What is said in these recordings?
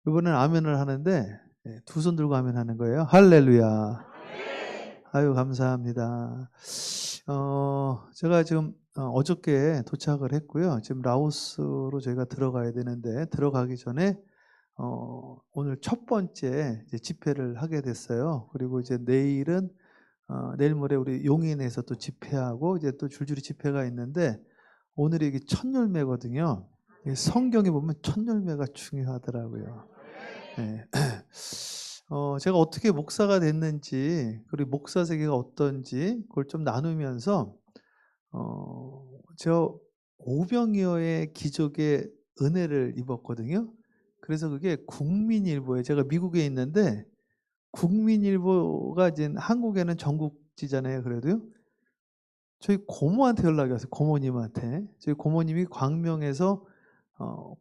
이번에는 아멘을 하는데 두 손 들고 아멘 하는 거예요. 할렐루야. 아유, 감사합니다. 제가 지금 어저께 도착을 했고요. 지금 라오스로 저희가 들어가야 되는데 들어가기 전에 오늘 첫 번째 이제 집회를 하게 됐어요. 그리고 이제 내일은 내일 모레 우리 용인에서 또 집회하고 이제 또 줄줄이 집회가 있는데 오늘이 이게 첫 열매거든요. 성경에 보면 첫 열매가 중요하더라고요. 네. 제가 어떻게 목사가 됐는지 그리고 목사 세계가 어떤지 그걸 좀 나누면서 제가 오병이어의 기적의 은혜를 입었거든요. 그래서 그게 국민일보에 제가 미국에 있는데 국민일보가 이제 한국에는 전국지잖아요. 그래도요. 저희 고모한테 연락이 왔어요. 고모님한테. 저희 고모님이 광명에서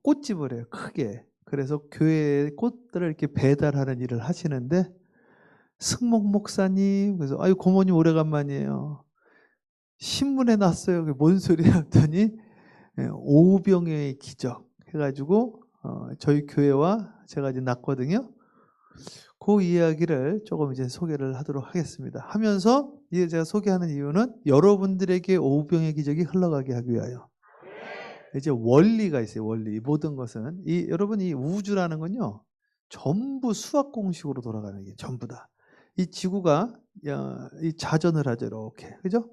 꽃집을 해요. 크게. 그래서 교회에 꽃들을 이렇게 배달하는 일을 하시는데 승목 목사님 그래서 아유 고모님 오래간만이에요. 신문에 났어요. 그게 뭔 소리야 했더니 오병이어의 기적 해가지고 저희 교회와 제가 이제 났거든요. 그 이야기를 조금 이제 소개를 하도록 하겠습니다. 하면서 이제 제가 소개하는 이유는 여러분들에게 오병이어의 기적이 흘러가게 하기 위하여. 이제 원리가 있어요. 원리. 모든 것은 여러분 이 우주라는 건요. 전부 수학 공식으로 돌아가는 게 전부 다. 이 지구가 이 자전을 하죠. 이렇게. 그죠?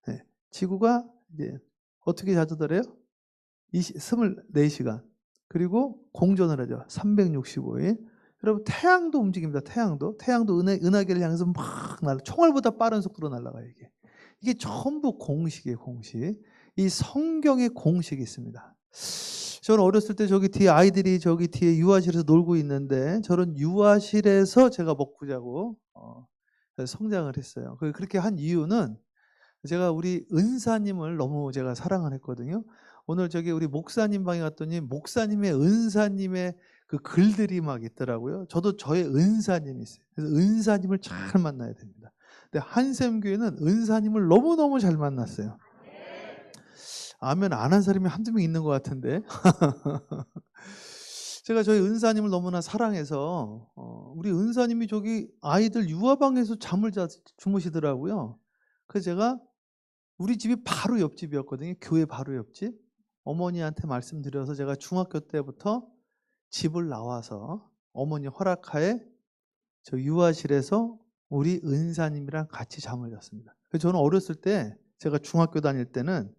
네. 지구가 이제 어떻게 자전을 해요? 24시간. 그리고 공전을 하죠. 365일. 여러분 태양도 움직입니다. 태양도 은하계를 향해서 막 총알보다 빠른 속도로 날아가요. 이게 전부 공식이에요. 공식. 이 성경의 공식이 있습니다. 저는 어렸을 때 저기 뒤에 아이들이 저기 뒤에 유아실에서 놀고 있는데 저는 유아실에서 제가 먹고 자고 성장을 했어요. 그렇게 한 이유는 제가 우리 은사님을 너무 제가 사랑을 했거든요. 오늘 저기 우리 목사님 방에 갔더니 목사님의 은사님의 그 글들이 막 있더라고요. 저도 저의 은사님이 있어요. 그래서 은사님을 잘 만나야 됩니다. 근데 한샘교회는 은사님을 너무너무 잘 만났어요. 아멘 안 한 사람이 한두 명 있는 것 같은데. 제가 저희 은사님을 너무나 사랑해서 우리 은사님이 저기 아이들 유아방에서 주무시더라고요. 그래서 제가 우리 집이 바로 옆집이었거든요. 교회 바로 옆집. 어머니한테 말씀드려서 제가 중학교 때부터 집을 나와서 어머니 허락하에 저 유아실에서 우리 은사님이랑 같이 잠을 잤습니다. 그래서 저는 어렸을 때 제가 중학교 다닐 때는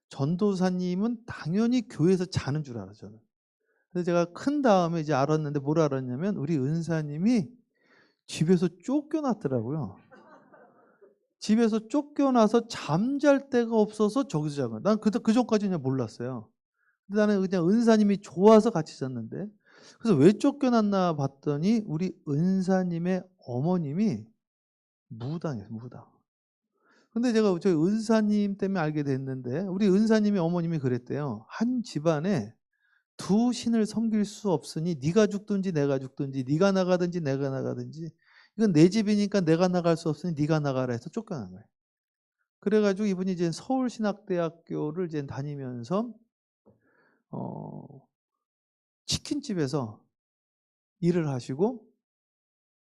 전도사님은 당연히 교회에서 자는 줄 알았어요. 저는. 그래서 제가 큰 다음에 이제 알았는데 뭘 알았냐면 우리 은사님이 집에서 쫓겨났더라고요. 집에서 쫓겨나서 잠잘 데가 없어서 저기서 자고. 난 그 전까지는 몰랐어요. 근데 나는 그냥 은사님이 좋아서 같이 잤는데. 그래서 왜 쫓겨났나 봤더니 우리 은사님의 어머님이 무당이에요, 무당. 근데 제가 저희 은사님 때문에 알게 됐는데 우리 은사님의 어머님이 그랬대요. 한 집안에 두 신을 섬길 수 없으니 네가 죽든지 내가 죽든지 네가 나가든지 내가 나가든지 이건 내 집이니까 내가 나갈 수 없으니 네가 나가라 해서 쫓겨난 거예요. 그래가지고 이분이 이제 서울신학대학교를 이제 다니면서 치킨집에서 일을 하시고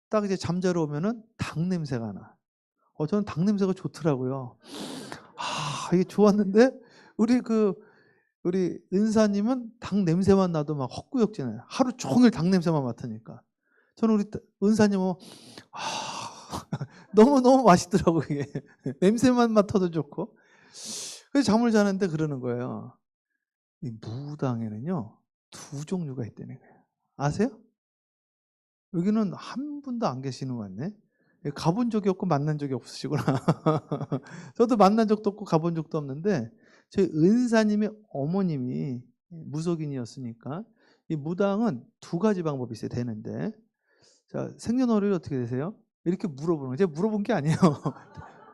딱 이제 잠자러 오면은 닭 냄새가 나. 저는 닭 냄새가 좋더라고요. 이게 좋았는데 우리 은사님은 닭 냄새만 나도 막 헛구역질해요. 하루 종일 닭 냄새만 맡으니까. 저는 우리 은사님은 너무 맛있더라고 이게. 냄새만 맡아도 좋고. 그래서 잠을 자는데 그러는 거예요. 이 무당에는요 두 종류가 있다는 거예요. 아세요? 여기는 한 분도 안 계시는 것 같네. 가본 적이 없고 만난 적이 없으시구나. 저도 만난 적도 없고 가본 적도 없는데 저희 은사님의 어머님이 무속인이었으니까 이 무당은 두 가지 방법이 있어요. 되는데 자 생년월일이 어떻게 되세요? 이렇게 물어보는 거예요. 제가 물어본 게 아니에요.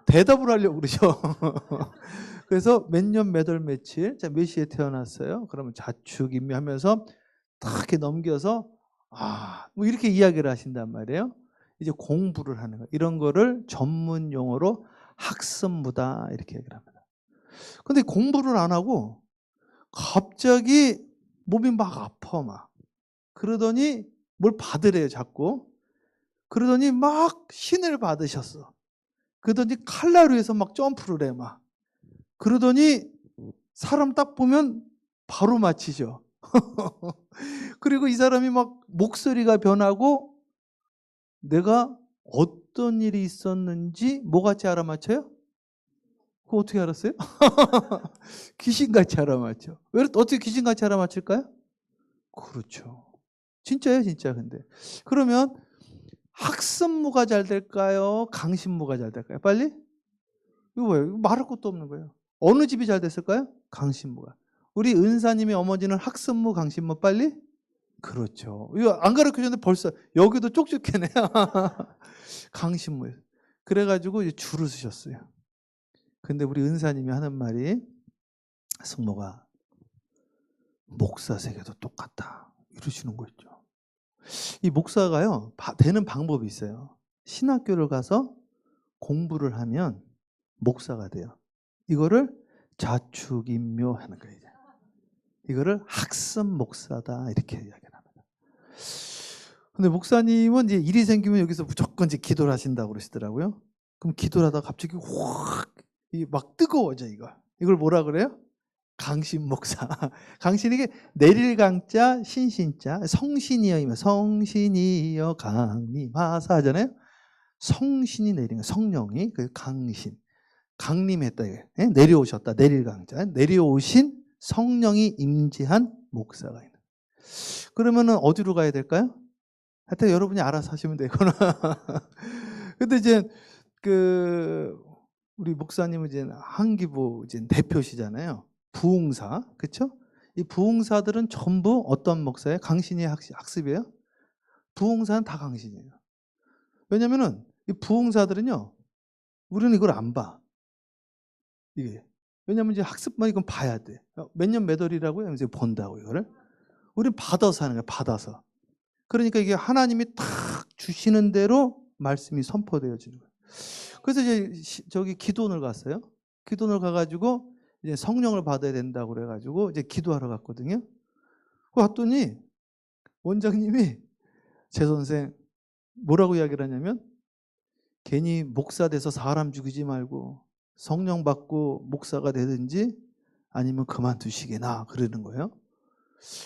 대답을 하려고 그러죠. 그래서 몇 년 몇 월 며칠 몇 시에 태어났어요? 그러면 자축인묘 하면서 딱 이렇게 넘겨서 뭐 이렇게 이야기를 하신단 말이에요. 이제 공부를 하는 거예요. 이런 거를 전문 용어로 학습무다 이렇게 얘기를 합니다. 근데 공부를 안 하고 갑자기 몸이 막 아파 막. 그러더니 뭘 받으래요 자꾸. 그러더니 막 신을 받으셨어. 그러더니 칼날위에서 막 점프를 해 막. 그러더니 사람 딱 보면 바로 맞히죠. 그리고 이 사람이 막 목소리가 변하고 내가 어떤 일이 있었는지 뭐같이 알아맞혀요? 그거 어떻게 알았어요? 귀신같이 알아맞혀. 왜 어떻게 귀신같이 알아맞힐까요? 그렇죠. 진짜예요, 진짜. 근데 그러면 학습무가 잘 될까요? 강신무가 잘 될까요? 빨리? 이거 뭐예요? 이거 말할 것도 없는 거예요. 어느 집이 잘 됐을까요? 강신무가. 우리 은사님의 어머니는 학습무, 강신무 빨리? 그렇죠. 이거 안 가르쳐줬는데 벌써 여기도 쪽쪽해네요. 강신무예요. 그래가지고 이제 줄을 서셨어요. 근데 우리 은사님이 하는 말이 승모가 목사 세계도 똑같다 이러시는 거 있죠. 이 목사가요 되는 방법이 있어요. 신학교를 가서 공부를 하면 목사가 돼요. 이거를 자축인묘하는 거예요. 이거를 학습 목사다 이렇게 이야기를 합니다. 근데 목사님은 이제 일이 생기면 여기서 무조건 이제 기도를 하신다고 그러시더라고요. 그럼 기도를 하다가 갑자기 확 막 뜨거워져 이걸 뭐라 그래요? 강신 목사. 강신이 이게 내릴 강자 신신자 성신이여이면 성신이여 강림하사 하잖아요. 성신이 내린 거 성령이 그 강신 강림했다 이게 내려오셨다 내릴 강자 내려오신 성령이 임재한 목사가 있는. 그러면은 어디로 가야 될까요? 하여튼 여러분이 알아서 하시면 되구나. 근데 이제 우리 목사님은 이제 한기부 이제 대표시잖아요. 부흥사, 그렇죠? 이 부흥사들은 전부 어떤 목사예요? 강신이 학습이에요? 부흥사는 다 강신이에요. 왜냐면은 이 부흥사들은요, 우리는 이걸 안 봐. 이게 왜냐면 이제 학습만 이건 봐야 돼. 몇 년 몇 월이라고요? 이제 본다고 이거를. 우리는 받아서 하는 거야, 받아서. 그러니까 이게 하나님이 탁 주시는 대로 말씀이 선포되어지는 거예요. 그래서 이제 저기 기도원을 갔어요. 기도원을 가가지고 이제 성령을 받아야 된다고 그래가지고 이제 기도하러 갔거든요. 갔더니 원장님이 제 선생 뭐라고 이야기를 하냐면 괜히 목사 돼서 사람 죽이지 말고 성령 받고 목사가 되든지 아니면 그만두시게나 그러는 거예요.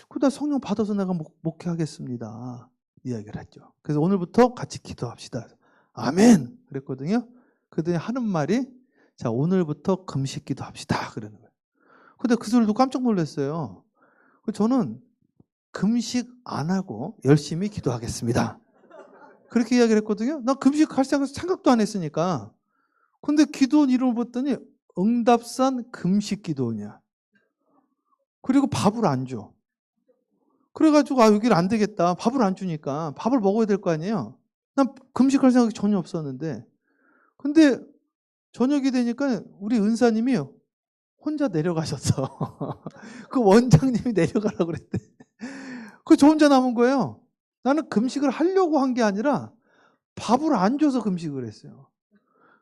그러다 성령 받아서 내가 목회하겠습니다 이야기를 했죠. 그래서 오늘부터 같이 기도합시다. 아멘 그랬거든요. 그랬더니 하는 말이 자 오늘부터 금식 기도합시다 그러는 거예요. 근데 그 소리도 깜짝 놀랐어요. 저는 금식 안 하고 열심히 기도하겠습니다 그렇게 이야기를 했거든요. 나 금식할 생각도 안 했으니까. 근데 기도원 이름을 봤더니 응답산 금식 기도원이야. 그리고 밥을 안 줘. 그래가지고 여기를 안 되겠다. 밥을 안 주니까 밥을 먹어야 될 거 아니에요. 난 금식할 생각이 전혀 없었는데 근데 저녁이 되니까 우리 은사님이 혼자 내려가셨어. 그 원장님이 내려가라고 그랬대. 저 혼자 남은 거예요. 나는 금식을 하려고 한 게 아니라 밥을 안 줘서 금식을 했어요.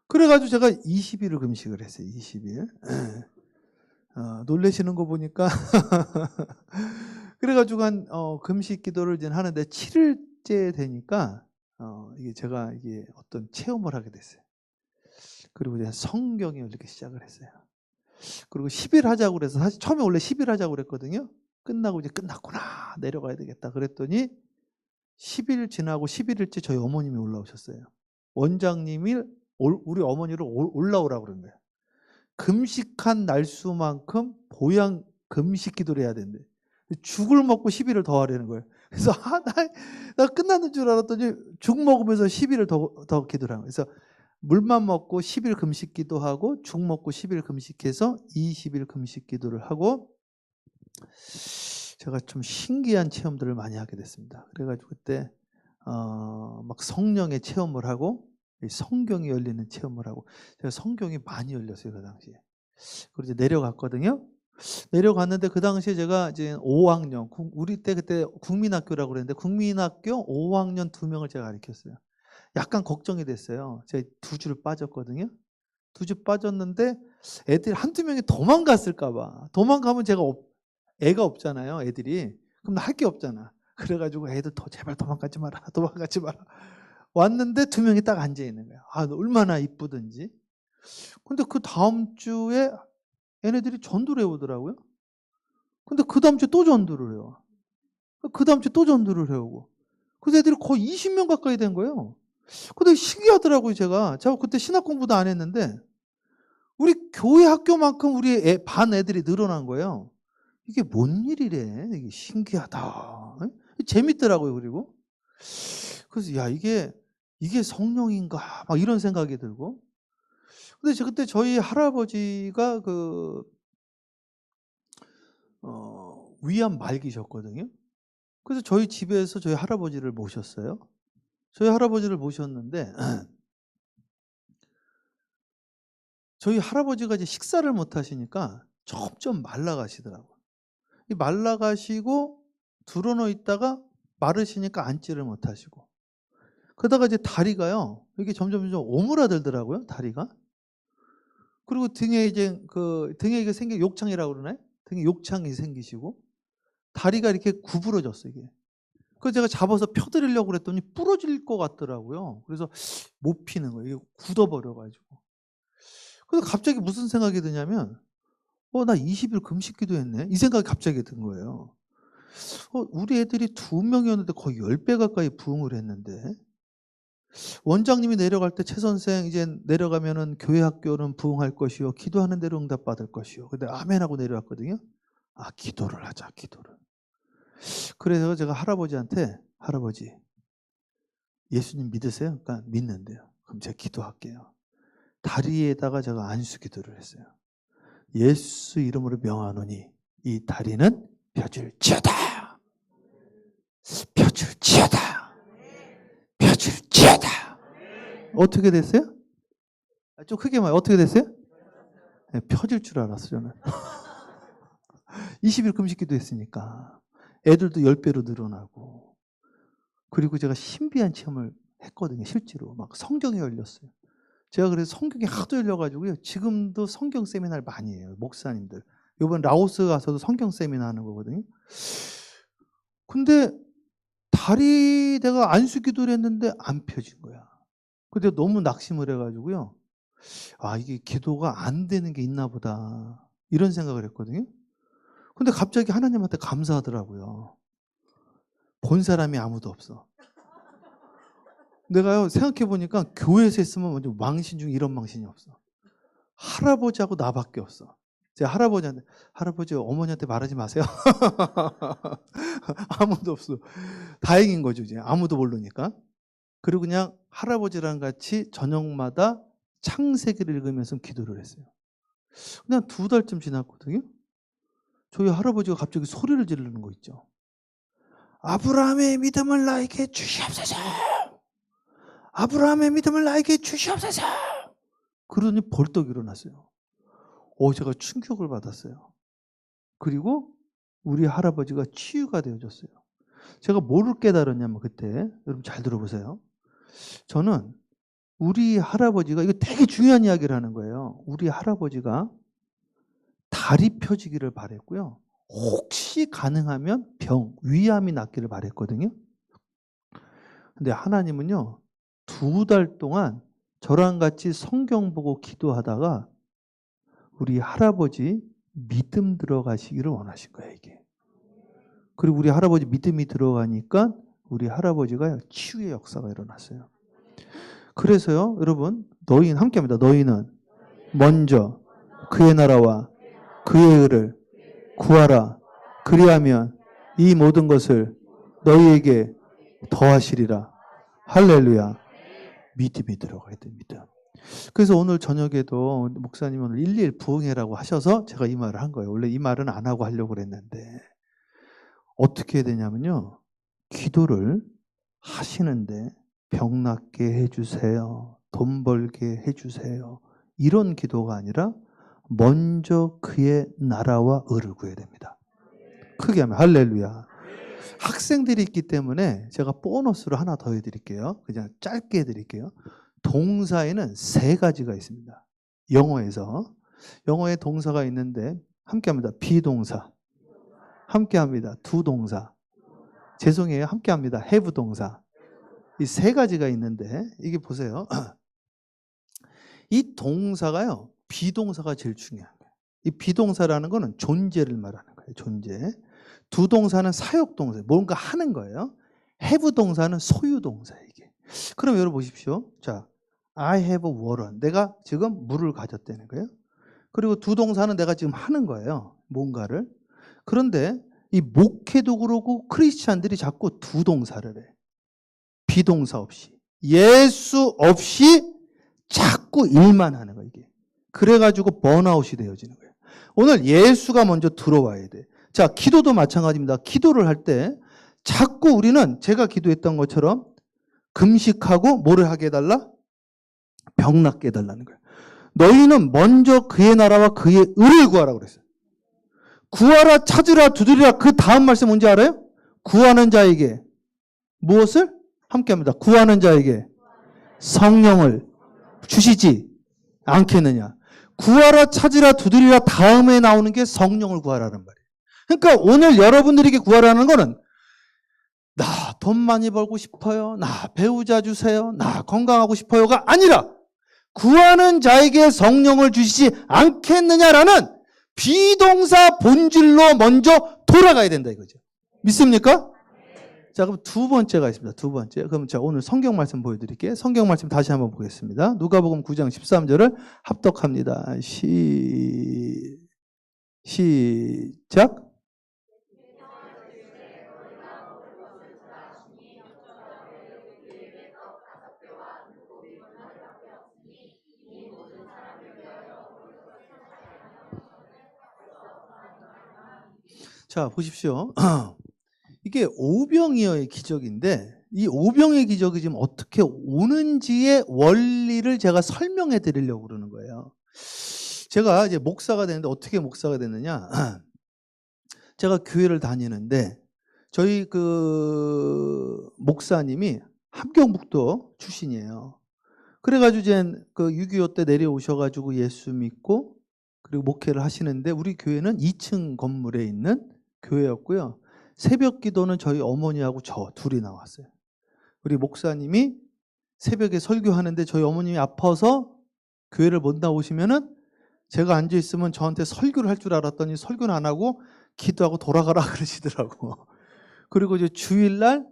그래가지고 제가 20일을 금식을 했어요. 20일. 놀라시는 거 보니까 그래가지고 금식 기도를 이제 하는데 7일째 되니까 이게 제가 이게 어떤 체험을 하게 됐어요. 그리고 이제 성경이 읽기 시작을 했어요. 그리고 10일 하자고 그래서 사실 처음에 원래 10일 하자고 그랬거든요. 끝나고 이제 끝났구나 내려가야 되겠다 그랬더니 10일 지나고 11일째 저희 어머님이 올라오셨어요. 원장님이 우리 어머니를 올라오라고 그런 거예요. 금식한 날수만큼 보양 금식 기도를 해야 된대. 죽을 먹고 10일을 더 하려는 거예요. 그래서 나 끝났는 줄 알았더니 죽 먹으면서 10일을 더 기도를 하는 거예요. 그래서 물만 먹고 10일 금식 기도하고 죽 먹고 10일 금식해서 20일 금식 기도를 하고 제가 좀 신기한 체험들을 많이 하게 됐습니다. 그래가지고 그때 막 성령의 체험을 하고 성경이 열리는 체험을 하고 제가 성경이 많이 열렸어요 그 당시에. 그리고 이제 내려갔거든요. 내려갔는데 그 당시에 제가 이제 5학년 우리 때 그때 국민학교라고 그랬는데 국민학교 5학년 2명을 제가 가르쳤어요. 약간 걱정이 됐어요. 제가 2주를 빠졌거든요. 2주 빠졌는데 애들이 한두 명이 도망갔을까 봐. 도망가면 제가 애가 없잖아요 애들이. 그럼 나 할 게 없잖아. 그래가지고 애들 제발 도망가지 마라, 도망가지 마라. 왔는데 2명이 딱 앉아 있는 거야. 아, 얼마나 이쁘든지. 근데 그 다음 주에 얘네들이 전도를 해오더라고요. 근데 그 다음 주에 또 전도를 해요. 그 다음 주에 또 전도를 해오고. 그래서 애들이 거의 20명 가까이 된 거예요. 근데 신기하더라고요, 제가 그때 신학 공부도 안 했는데, 우리 교회 학교만큼 우리 반 애들이 늘어난 거예요. 이게 뭔 일이래? 이게 신기하다. 재밌더라고요, 그리고. 그래서, 야, 이게 성령인가? 막 이런 생각이 들고. 근데 그때 저희 할아버지가 위암 말기셨거든요. 그래서 저희 집에서 저희 할아버지를 모셨어요. 저희 할아버지를 모셨는데, 저희 할아버지가 이제 식사를 못 하시니까 점점 말라가시더라고요. 말라가시고 드러누워 있다가 마르시니까 앉지를 못하시고. 그러다가 이제 다리가요, 이게 점점 오므라들더라고요, 다리가. 그리고 등에 이제 등에 이게 욕창이라고 그러나요? 등에 욕창이 생기시고, 다리가 이렇게 구부러졌어요, 이게. 그래서 제가 잡아서 펴드리려고 그랬더니 부러질 것 같더라고요. 그래서 못 피는 거예요. 이게 굳어버려가지고. 그래서 갑자기 무슨 생각이 드냐면, 나 20일 금식 기도했네? 이 생각이 갑자기 든 거예요. 우리 애들이 2명이었는데 거의 10배 가까이 부흥을 했는데, 원장님이 내려갈 때 최 선생 이제 내려가면은 교회 학교는 부흥할 것이요, 기도하는 대로 응답받을 것이요. 근데 아멘하고 내려왔거든요. 아, 기도를 하자, 기도를. 그래서 제가 할아버지한테, 할아버지, 예수님 믿으세요? 그러니까 믿는데요. 그럼 제가 기도할게요. 다리에다가 제가 안수 기도를 했어요. 예수 이름으로 명하노니 이 다리는 펴질지어다. 펴질지어다. 펴질지어다. 어떻게 됐어요? 좀 크게 말해. 어떻게 됐어요? 네, 펴질 줄 알았어요, 저는. 20일 금식 기도했으니까. 애들도 10배로 늘어나고. 그리고 제가 신비한 체험을 했거든요, 실제로. 막 성경이 열렸어요. 제가 그래서 성경이 하도 열려가지고요, 지금도 성경 세미나를 많이 해요, 목사님들. 이번 라오스 가서도 성경 세미나 하는 거거든요. 근데 다리 내가 안수 기도를 했는데 안 펴진 거야. 근데 너무 낙심을 해가지고요, 아, 이게 기도가 안 되는 게 있나 보다, 이런 생각을 했거든요. 근데 갑자기 하나님한테 감사하더라고요. 본 사람이 아무도 없어. 내가요, 생각해보니까 교회에서 했으면 완전 망신 중에 이런 망신이 없어. 할아버지하고 나밖에 없어. 제가 할아버지 어머니한테 말하지 마세요. 아무도 없어. 다행인 거죠, 이제. 아무도 모르니까. 그리고 그냥 할아버지랑 같이 저녁마다 창세기를 읽으면서 기도를 했어요. 그냥 2달쯤 지났거든요. 저희 할아버지가 갑자기 소리를 지르는 거 있죠. 아브라함의 믿음을 나에게 주시옵소서. 아브라함의 믿음을 나에게 주시옵소서. 그러더니 벌떡 일어났어요. 제가 충격을 받았어요. 그리고 우리 할아버지가 치유가 되어졌어요. 제가 뭐를 깨달았냐면, 그때 여러분 잘 들어보세요. 저는 우리 할아버지가, 이거 되게 중요한 이야기를 하는 거예요. 우리 할아버지가 다리 펴지기를 바랬고요, 혹시 가능하면 위암이 낫기를 바랬거든요. 근데 하나님은요, 2달 동안 저랑 같이 성경 보고 기도하다가 우리 할아버지 믿음 들어가시기를 원하신 거예요, 이게. 그리고 우리 할아버지 믿음이 들어가니까 우리 할아버지가 치유의 역사가 일어났어요. 그래서요, 여러분, 함께합니다. 너희는 먼저 그의 나라와 그의 의를 구하라. 그리하면 이 모든 것을 너희에게 더하시리라. 할렐루야. 믿음이 들어가야 됩니다. 그래서 오늘 저녁에도 목사님 오늘 1:1 부흥회라고 하셔서 제가 이 말을 한 거예요. 원래 이 말은 안 하고 하려고 그랬는데, 어떻게 해야 되냐면요, 기도를 하시는데 병 낫게 해주세요, 돈 벌게 해주세요, 이런 기도가 아니라 먼저 그의 나라와 의를 구해야 됩니다. 크게 하면 할렐루야. 학생들이 있기 때문에 제가 보너스로 하나 더 해드릴게요. 그냥 짧게 해드릴게요. 동사에는 3가지가 있습니다. 영어에 동사가 있는데 함께합니다. 비동사, 함께합니다. 두동사. 죄송해요. 함께 합니다. have 동사. 이 세 가지가 있는데 이게 보세요. 이 동사가요. 비동사가 제일 중요한 거예요. 이 비동사라는 거는 존재를 말하는 거예요. 존재. 두 동사는 사역 동사, 뭔가 하는 거예요. have 동사는 소유 동사예요, 이게. 그럼 여러분 보십시오. 자, I have water. 내가 지금 물을 가졌다는 거예요. 그리고 두 동사는 내가 지금 하는 거예요. 뭔가를. 그런데 이 목회도 그러고 크리스찬들이 자꾸 두 동사를 해. 비동사 없이. 예수 없이 자꾸 일만 하는 거예요, 이게. 그래가지고 번아웃이 되어지는 거예요. 오늘 예수가 먼저 들어와야 돼. 자, 기도도 마찬가지입니다. 기도를 할 때 자꾸 우리는 제가 기도했던 것처럼 금식하고 뭐를 하게 해달라? 병 낫게 해달라는 거예요. 너희는 먼저 그의 나라와 그의 의를 구하라고 그랬어요. 구하라, 찾으라, 두드리라. 그 다음 말씀 뭔지 알아요? 구하는 자에게 무엇을? 함께 합니다. 구하는 자에게 성령을 주시지 않겠느냐. 구하라, 찾으라, 두드리라 다음에 나오는 게 성령을 구하라는 말이에요. 그러니까 오늘 여러분들에게 구하라는 거는 나 돈 많이 벌고 싶어요. 나 배우자 주세요. 나 건강하고 싶어요가 아니라 구하는 자에게 성령을 주시지 않겠느냐라는 비동사 본질로 먼저 돌아가야 된다 이거죠. 믿습니까? 자, 그럼 두 번째가 있습니다. 두 번째. 그럼 자, 오늘 성경 말씀 보여드릴게요. 성경 말씀 다시 한번 보겠습니다. 누가복음 9장 13절을 합독합니다. 시작. 자, 보십시오. 이게 오병이어의 기적인데 이 오병의 기적이 지금 어떻게 오는지의 원리를 제가 설명해 드리려고 그러는 거예요. 제가 이제 목사가 되는데 어떻게 목사가 됐느냐. 제가 교회를 다니는데 저희 그 목사님이 함경북도 출신이에요. 그래가지고 이제 그 6.25 때 내려오셔가지고 예수 믿고 그리고 목회를 하시는데 우리 교회는 2층 건물에 있는 교회였고요. 새벽 기도는 저희 어머니하고 저 둘이 나왔어요. 우리 목사님이 새벽에 설교하는데 저희 어머님이 아파서 교회를 못 나오시면은 제가 앉아있으면 저한테 설교를 할 줄 알았더니 설교는 안 하고 기도하고 돌아가라 그러시더라고. 그리고 이제 주일날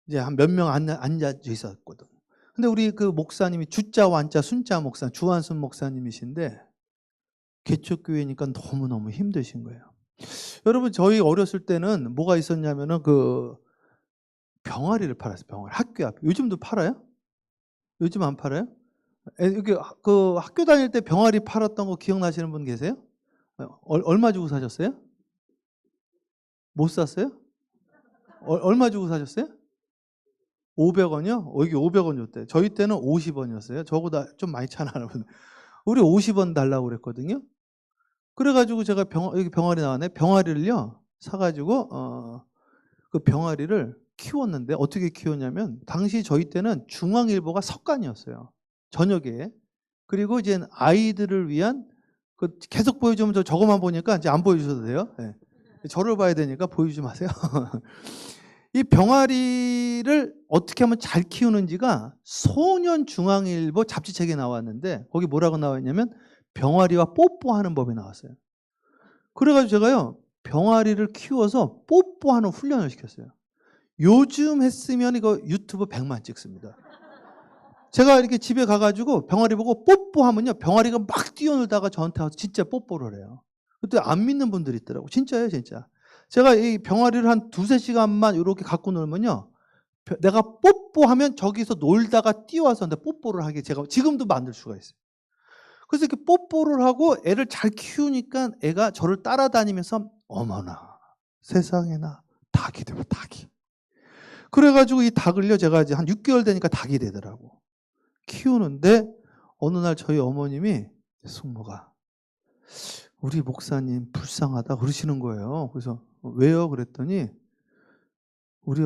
이제 한 몇 명 앉아 있었거든. 근데 우리 그 목사님이 주자 완자 순자 목사 주한순 목사님이신데 개척교회니까 너무너무 힘드신 거예요. 여러분 저희 어렸을 때는 뭐가 있었냐면은 그 병아리를 팔았어요. 병아리. 학교 앞에. 요즘도 팔아요? 요즘 안 팔아요? 여기 그 학교 다닐 때 병아리 팔았던 거 기억나시는 분 계세요? 얼마 주고 사셨어요? 못 샀어요? 얼마 주고 사셨어요? 500원이요? 여기 500원 줬대. 저희 때는 50원이었어요. 저보다 좀 많이 차나요. 우리 50원 달라고 그랬거든요. 그래가지고 제가 여기 병아리 나왔네. 병아리를요, 사가지고, 그 병아리를 키웠는데 어떻게 키웠냐면, 당시 저희 때는 중앙일보가 석간이었어요. 저녁에. 그리고 이제 아이들을 위한, 그 계속 보여주면 저거만 보니까 이제 안 보여주셔도 돼요. 네. 저를 봐야 되니까 보여주지 마세요. 이 병아리를 어떻게 하면 잘 키우는지가 소년중앙일보 잡지책에 나왔는데 거기 뭐라고 나와 있냐면 병아리와 뽀뽀하는 법이 나왔어요. 그래가지고 제가요 병아리를 키워서 뽀뽀하는 훈련을 시켰어요. 요즘 했으면 이거 유튜브 100만 찍습니다. 제가 이렇게 집에 가가지고 병아리 보고 뽀뽀하면요 병아리가 막 뛰어놀다가 저한테 와서 진짜 뽀뽀를 해요. 그때 안 믿는 분들이 있더라고. 진짜예요 진짜. 제가 이 병아리를 한 2~3시간만 이렇게 갖고 놀면요 내가 뽀뽀하면 저기서 놀다가 뛰어와서 뽀뽀를 하게 제가 지금도 만들 수가 있어요. 그래서 이렇게 뽀뽀를 하고 애를 잘 키우니까 애가 저를 따라다니면서 어머나 세상에나 닭이 되고 닭이. 그래가지고 이 닭을요 제가 이제 한 6개월 되니까 닭이 되더라고. 키우는데 어느 날 저희 어머님이 숙모가 우리 목사님 불쌍하다 그러시는 거예요. 그래서 왜요? 그랬더니 우리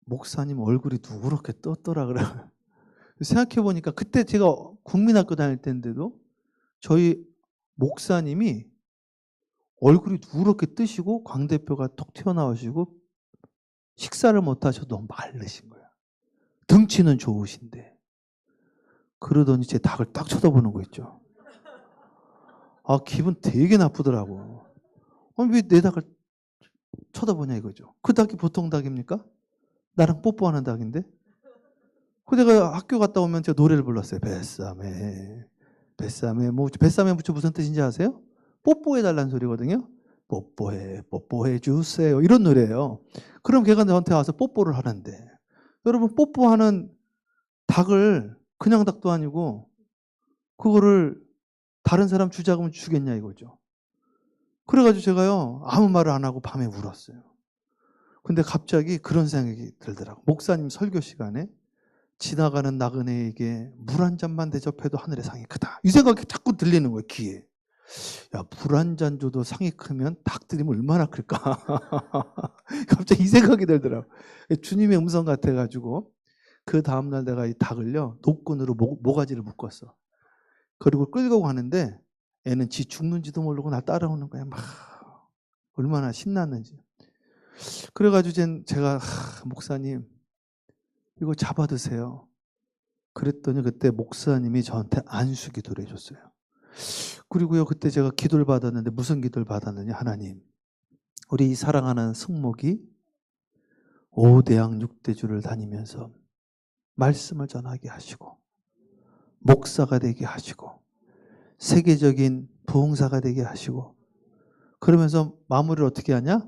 목사님 얼굴이 누렇게 떴더라 그래요. 생각해 보니까 그때 제가 국민학교 다닐 때인데도 저희 목사님이 얼굴이 누렇게 뜨시고 광대뼈가 톡 튀어나오시고 식사를 못 하셔도 너무 마르신 거예요. 등치는 좋으신데. 그러더니 제 닭을 딱 쳐다보는 거 있죠. 아, 기분 되게 나쁘더라고. 왜 내 닭을 쳐다보냐 이거죠. 그 닭이 보통 닭입니까? 나랑 뽀뽀하는 닭인데. 그 내가 학교 갔다 오면 제가 노래를 불렀어요. 뱃삼에 뱃삼에 뱃삼에 무쳐 무슨 뜻인지 아세요? 뽀뽀해 달라는 소리거든요. 뽀뽀해 주세요. 이런 노래예요. 그럼 걔가 저한테 와서 뽀뽀를 하는데, 여러분 뽀뽀하는 닭을 그냥 닭도 아니고 그거를 다른 사람 주자고 하면 주겠냐 이거죠. 그래가지고 제가요 아무 말을 안 하고 밤에 울었어요. 근데 갑자기 그런 생각이 들더라고. 목사님 설교 시간에 지나가는 나그네에게 물 한 잔만 대접해도 하늘의 상이 크다. 이 생각이 자꾸 들리는 거예요, 귀에. 야, 물 한 잔 줘도 상이 크면 닭들이 얼마나 클까? 갑자기 이 생각이 들더라고. 주님의 음성 같아가지고 그 다음날 내가 이 닭을요 노끈으로 모가지를 묶었어. 그리고 끌고 가는데 애는 지 죽는지도 모르고 나 따라오는 거야. 막 얼마나 신났는지. 그래가지고 제가 목사님 이거 잡아 드세요. 그랬더니 그때 목사님이 저한테 안수 기도를 해줬어요. 그리고요 그때 제가 기도를 받았는데 무슨 기도를 받았느냐. 하나님, 우리 사랑하는 승목이 5대양 6대주를 다니면서 말씀을 전하게 하시고 목사가 되게 하시고 세계적인 부흥사가 되게 하시고, 그러면서 마무리를 어떻게 하냐?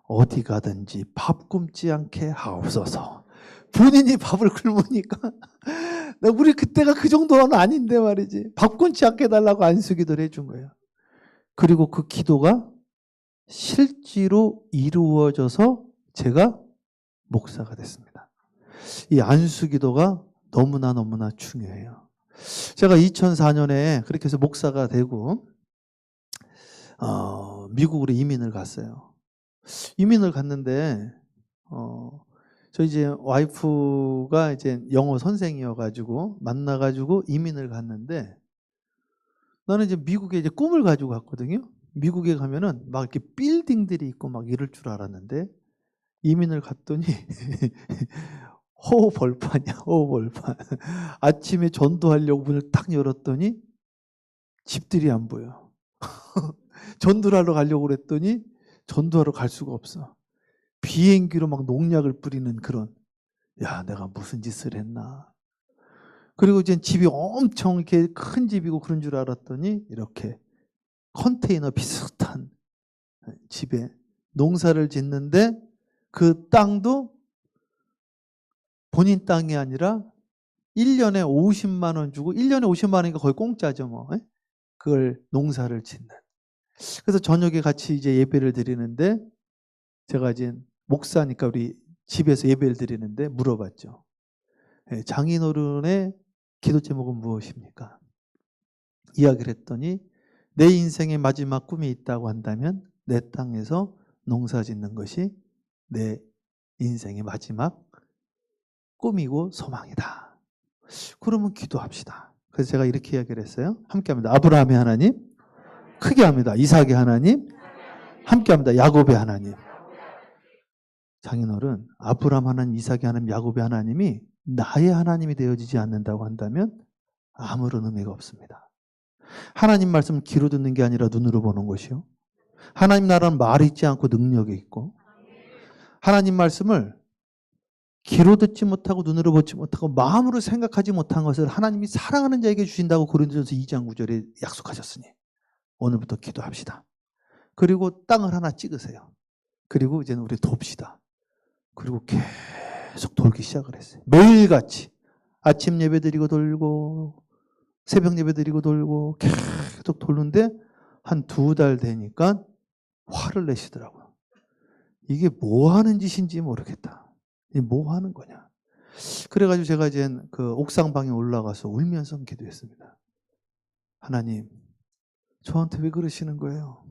어디 가든지 밥 굶지 않게 하옵소서. 본인이 밥을 굶으니까 우리 그때가 그 정도는 아닌데 말이지. 밥 굶지 않게 해달라고 안수기도를 해준 거예요. 그리고 그 기도가 실제로 이루어져서 제가 목사가 됐습니다. 이 안수기도가 너무나 중요해요. 제가 2004년에 그렇게 해서 목사가 되고 미국으로 이민을 갔어요. 이민을 갔는데 저 이제 와이프가 이제 영어 선생이어가지고 만나가지고 이민을 갔는데, 나는 이제 미국에 이제 꿈을 가지고 갔거든요. 미국에 가면은 막 이렇게 빌딩들이 있고 막 이럴 줄 알았는데 이민을 갔더니 호벌판이야, 호벌판. 아침에 전도하려고 문을 딱 열었더니 집들이 안 보여. 전도를 하러 가려고 그랬더니 전도하러 갈 수가 없어. 비행기로 막 농약을 뿌리는 그런, 야, 내가 무슨 짓을 했나. 그리고 이제 집이 엄청 이렇게 큰 집이고 그런 줄 알았더니 이렇게 컨테이너 비슷한 집에 농사를 짓는데 그 땅도 본인 땅이 아니라 1년에 50만 원 주고, 1년에 50만 원이니까 거의 공짜죠 뭐. 그걸 농사를 짓는. 그래서 저녁에 같이 이제 예배를 드리는데, 제가 이제 목사니까 우리 집에서 예배를 드리는데 물어봤죠. 장인어른의 기도 제목은 무엇입니까? 이야기를 했더니 내 인생의 마지막 꿈이 있다고 한다면 내 땅에서 농사 짓는 것이 내 인생의 마지막 꿈이고 소망이다. 그러면 기도합시다. 그래서 제가 이렇게 이야기를 했어요. 함께 합니다. 아브라함의 하나님, 크게 합니다. 이삭의 하나님, 함께 합니다. 야곱의 하나님. 장인어른, 아브라함 하나님, 이삭의 하나님, 야곱의 하나님이 나의 하나님이 되어지지 않는다고 한다면 아무런 의미가 없습니다. 하나님 말씀은 귀로 듣는 게 아니라 눈으로 보는 것이요. 하나님 나라는 말이 있지 않고 능력이 있고, 하나님 말씀을 귀로 듣지 못하고 눈으로 보지 못하고 마음으로 생각하지 못한 것을 하나님이 사랑하는 자에게 주신다고 고린도전서 2장 9절에 약속하셨으니 오늘부터 기도합시다. 그리고 땅을 하나 찍으세요. 그리고 이제는 우리 돕시다. 그리고 계속 돌기 시작을 했어요. 매일같이 아침 예배 드리고 돌고 새벽 예배 드리고 돌고 계속 돌는데 한 2달 되니까 화를 내시더라고요. 이게 뭐 하는 짓인지 모르겠다. 이게 뭐 하는 거냐. 그래가지고 제가 이제 그 옥상방에 올라가서 울면서 기도했습니다. 하나님, 저한테 왜 그러시는 거예요?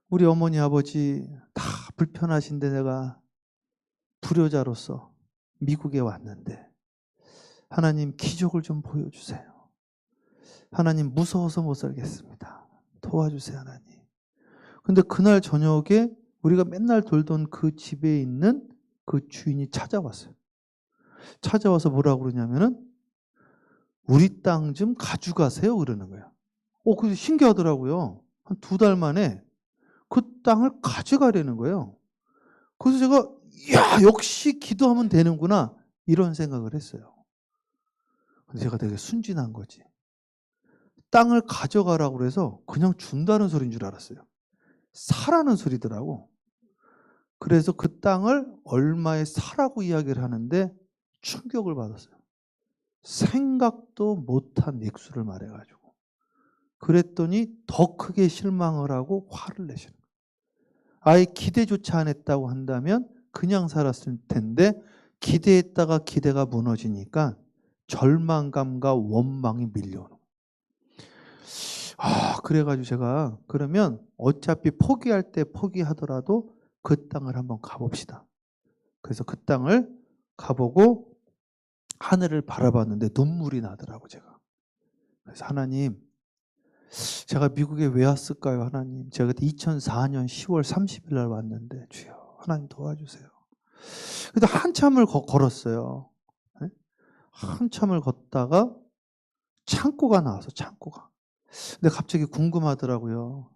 우리 어머니 아버지 다 불편하신데 내가 불효자로서 미국에 왔는데 하나님 기적을 좀 보여주세요. 하나님 무서워서 못 살겠습니다. 도와주세요 하나님. 근데 그날 저녁에 우리가 맨날 돌던 그 집에 있는 그 주인이 찾아왔어요. 찾아와서 뭐라고 그러냐면은 우리 땅 좀 가져가세요 그러는 거예요. 그래서 신기하더라고요. 한 2달 만에 그 땅을 가져가려는 거예요. 그래서 제가 야 역시 기도하면 되는구나 이런 생각을 했어요. 근데 제가 되게 순진한 거지. 땅을 가져가라고 그래서 그냥 준다는 소리인 줄 알았어요. 사라는 소리더라고. 그래서 그 땅을 얼마에 사라고 이야기를 하는데 충격을 받았어요. 생각도 못한 액수를 말해가지고. 그랬더니 더 크게 실망을 하고 화를 내시는 거예요. 아예 기대조차 안 했다고 한다면 그냥 살았을 텐데 기대했다가 기대가 무너지니까 절망감과 원망이 밀려오는 거예요. 그래가지고 제가 그러면 어차피 포기할 때 포기하더라도 그 땅을 한번 가봅시다. 그래서 그 땅을 가보고 하늘을 바라봤는데 눈물이 나더라고 제가. 그래서 하나님, 제가 미국에 왜 왔을까요 하나님? 제가 그때 2004년 10월 30일 날 왔는데 주여 하나님 도와주세요. 그래서 한참을 걸었어요. 네? 한참을 걷다가 창고가 나와서 창고가. 근데 갑자기 궁금하더라고요.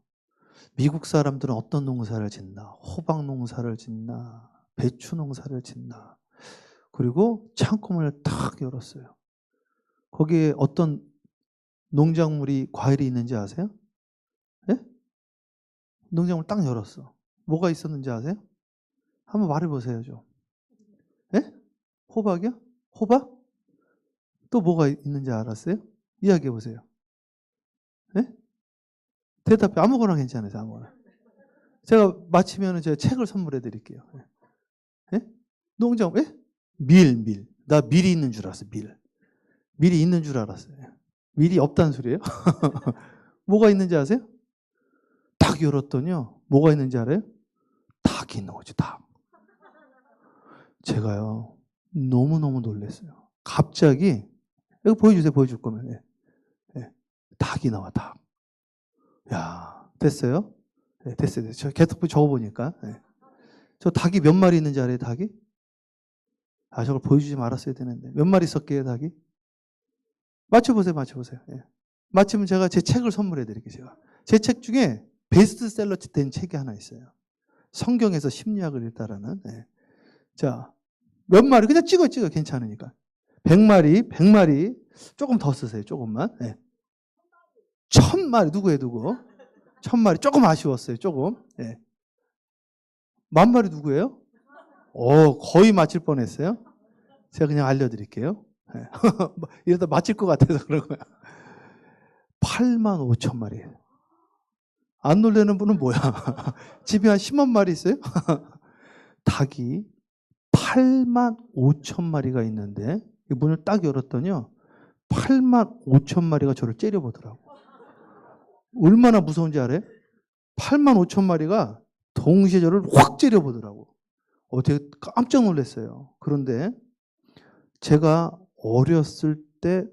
미국 사람들은 어떤 농사를 짓나? 호박 농사를 짓나? 배추 농사를 짓나? 그리고 창고문을 탁 열었어요. 거기에 어떤 농작물이 과일이 있는지 아세요? 예? 농작물 딱 열었어. 뭐가 있었는지 아세요? 한번 말해보세요 좀. 예? 호박이요? 호박? 또 뭐가 있는지 알았어요? 이야기해보세요. 예? 대답해. 아무거나 괜찮아요. 아무거나. 제가 마치면 제가 책을 선물해 드릴게요. 예? 농작물? 예? 밀. 나 밀이 있는 줄 알았어. 밀이 있는 줄 알았어요. 밀이 없다는 소리예요? 뭐가 있는지 아세요? 딱 열었더니요. 뭐가 있는지 알아요? 닭이 있는 거죠. 닭. 제가요. 너무너무 놀랐어요. 갑자기 이거 보여주세요. 보여줄 거면. 예. 예. 닭이 나와. 닭. 야 됐어요? 네, 됐어요. 저 계속 적어보니까. 예. 저 닭이 몇 마리 있는지 알아요? 닭이? 저걸 보여주지 말았어야 되는데. 몇 마리 있었게요? 닭이? 맞춰보세요. 예. 맞히면 제가 제 책을 선물해 드릴게요. 제가. 제 책 중에 베스트셀러 된 책이 하나 있어요. 성경에서 심리학을 읽다라는. 예. 자, 몇 마리? 그냥 찍어. 괜찮으니까. 100마리. 조금 더 쓰세요. 조금만. 예. 1000마리. 누구예요, 누구? 1000마리. 조금 아쉬웠어요. 조금. 예. 10,000마리 누구예요? 거의 맞힐 뻔했어요. 제가 그냥 알려드릴게요. 예. 이러다 맞힐 것 같아서 그런 거야. 85,000마리. 안 놀라는 분은 뭐야? 집에 한 10만 마리 있어요? 닭이 85,000마리가 있는데 문을 딱 열었더니요. 85,000마리가 저를 째려보더라고. 얼마나 무서운지 알아요? 85,000마리가 동시에 저를 확 째려보더라고. 되게 깜짝 놀랐어요. 그런데 제가 어렸을 때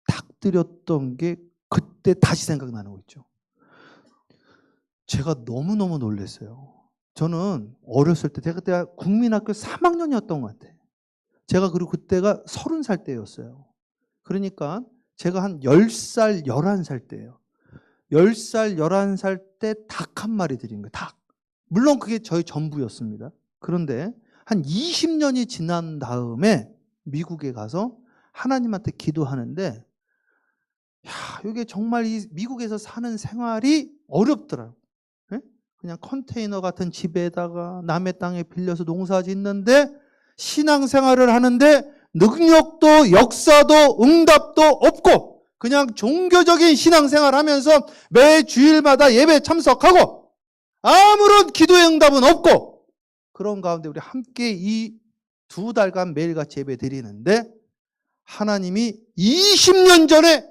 닭들였던 게 그때 다시 생각나는 거 있죠. 제가 너무너무 놀랐어요. 저는 어렸을 때 제가 그때 국민학교 3학년이었던 것 같아요. 제가 그리고 그때가 30살 때였어요. 그러니까 제가 한 10살, 11살 때예요. 10살, 11살 때 닭 한 마리 드린 거예요. 닭. 물론 그게 저희 전부였습니다. 그런데 한 20년이 지난 다음에 미국에 가서 하나님한테 기도하는데 이게 정말 이 미국에서 사는 생활이 어렵더라고요. 예? 그냥 컨테이너 같은 집에다가 남의 땅에 빌려서 농사 짓는데 신앙생활을 하는데 능력도 역사도 응답도 없고 그냥 종교적인 신앙생활 하면서 매 주일마다 예배 참석하고 아무런 기도의 응답은 없고 그런 가운데 우리 함께 이 2달간 매일같이 예배 드리는데 하나님이 20년 전에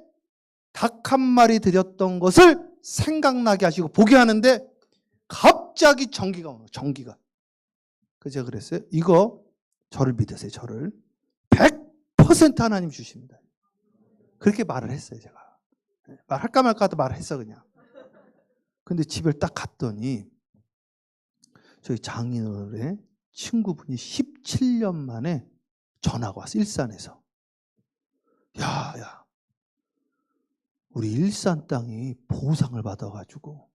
닭 한 마리 드렸던 것을 생각나게 하시고 보게 하는데 갑자기 전기가 오는 거예요. 전기가. 그래서 제가 그랬어요. 이거 저를 믿으세요. 저를 100% 하나님 주십니다. 그렇게 말을 했어요. 제가. 말할까 말까 하다 말을 했어 그냥. 근데 집에 딱 갔더니 저희 장인어른의 친구분이 17년 만에 전화가 왔어. 일산에서. 야, 우리 일산 땅이 보상을 받아가지고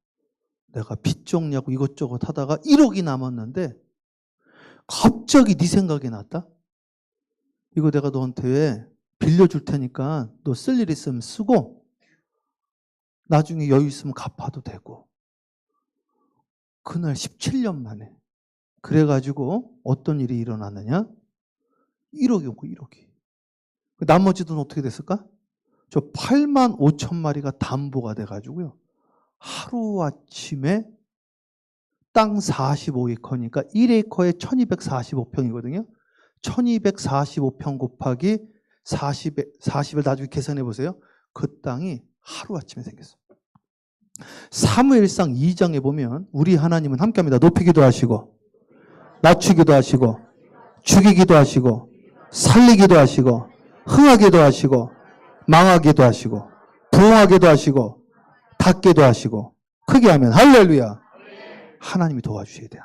내가 빚 정리하고 이것저것 하다가 1억이 남았는데 갑자기 네 생각이 났다. 이거 내가 너한테 빌려줄 테니까 너 쓸 일 있으면 쓰고 나중에 여유 있으면 갚아도 되고. 그날 17년 만에. 그래가지고 어떤 일이 일어났느냐? 1억이 오고 1억이. 나머지 돈 어떻게 됐을까? 저 8만 5천 마리가 담보가 돼가지고요. 하루아침에 땅 45에이커니까 1에이커에 1245평이거든요. 1245평 곱하기 40을 나중에 계산해 보세요. 그 땅이 하루아침에 생겼어요. 사무엘상 2장에 보면 우리 하나님은 함께합니다. 높이기도 하시고 낮추기도 하시고 죽이기도 하시고 살리기도 하시고 흥하기도 하시고 망하기도 하시고 부흥하기도 하시고 닫기도 하시고 크게 하면 할렐루야. 하나님이 도와주셔야 돼요.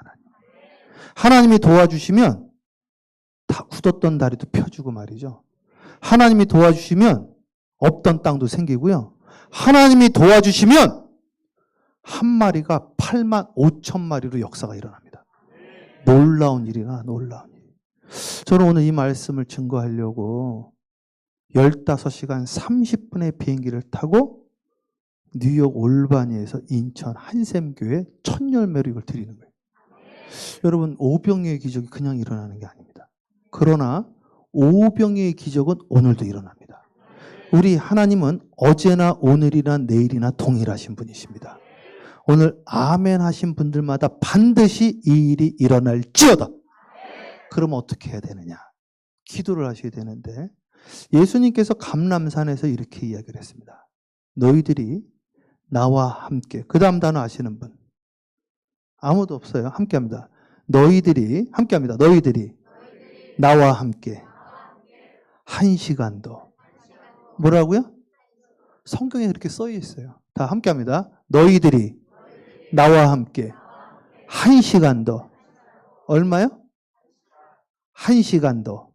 하나님이 도와주시면 다 굳었던 다리도 펴주고 말이죠. 하나님이 도와주시면 없던 땅도 생기고요. 하나님이 도와주시면 한 마리가 8만 5천 마리로 역사가 일어납니다. 놀라운 일이나 놀라운 일. 저는 오늘 이 말씀을 증거하려고 15시간 30분의 비행기를 타고 뉴욕 올바니에서 인천 한샘교회 첫 열매로 이걸 드리는 거예요. 여러분, 오병이의 기적이 그냥 일어나는 게 아닙니다. 그러나 오병이의 기적은 오늘도 일어납니다. 우리 하나님은 어제나 오늘이나 내일이나 동일하신 분이십니다. 오늘 아멘 하신 분들마다 반드시 이 일이 일어날지어다. 그러면 어떻게 해야 되느냐? 기도를 하셔야 되는데 예수님께서 감람산에서 이렇게 이야기를 했습니다. 너희들이 나와 함께. 그 다음 단어 아시는 분? 아무도 없어요. 함께합니다. 너희들이 함께합니다. 너희들이 나와 함께 한 시간도. 뭐라고요? 성경에 그렇게 써 있어요. 다 함께합니다. 너희들이 나와 함께 한 시간도. 얼마요? 한 시간도